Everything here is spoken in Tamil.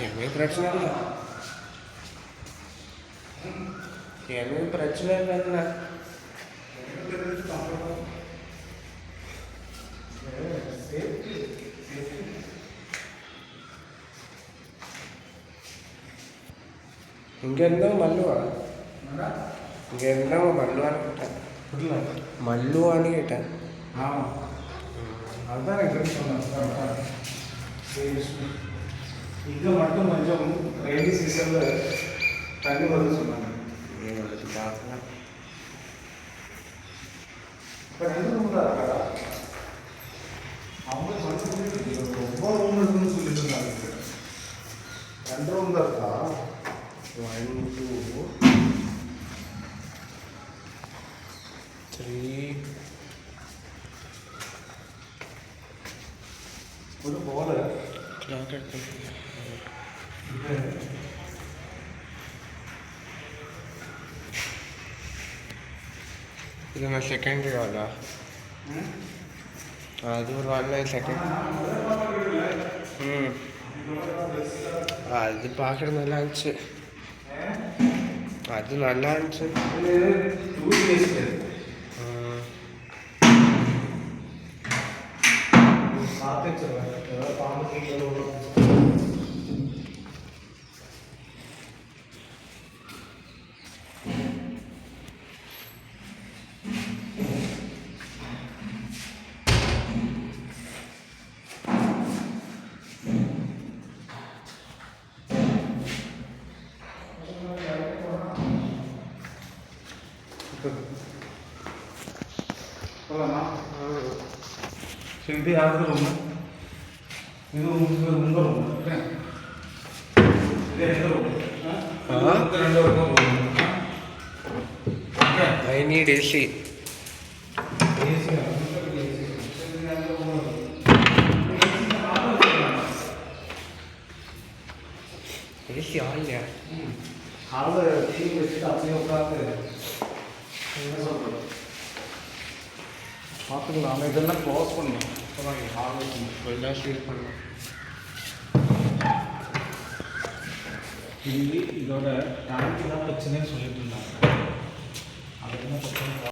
எனக்கு பிரச்சனை இல்லை, எனக்கு பிரச்சனை இல்லைன்னா இங்கே இருந்தவங்க மல்லுவா, இங்கே இருந்தவங்க மல்லுவான்னு கேட்டேன். புரியல, மல்லுவான்னு கேட்டேன். ஆமாம், அதுதான் எனக்கு சொன்னேன். இங்கே மட்டும் கொஞ்சம் ரெய்னி சீசனில் தண்ணி வருது சொன்னாங்க. பார்க்கலாம். இப்போ 2 ரூம் தான் இருக்காடா, அவங்க ரொம்ப ரூம் இருக்குன்னு சொல்லிட்டு இருந்தாங்க. 2 ரூம் தான் இருக்கா? 1 2 3 ஒரு போல क्लॉक करते हैं. இது நான் செகண்டரி வாலா, அது ஒரு வாலில் செகண்ட். அது பார்க்குறது நல்லா இருந்துச்சு, அது நல்லா இருந்துச்சு. இது யாருக்கு ரூம்? இது உங்கள் ரூம். இது எந்த room? 2 room. I need AC. AC ஆல்லையா? ஹால் டிவி வச்சுட்டு அப்படியே உட்காந்து என்ன சொல்கிறது பார்த்துக்கலாம். நம்ம இதெல்லாம் க்ளோஸ் பண்ணணும். ஹால் எல்லாம் ஷீட் பண்ணலாம். இதோட டேங்க் தான் பிரச்சனைன்னு சொல்லிட்டு இருந்தாங்க. அது என்ன பிரச்சனை?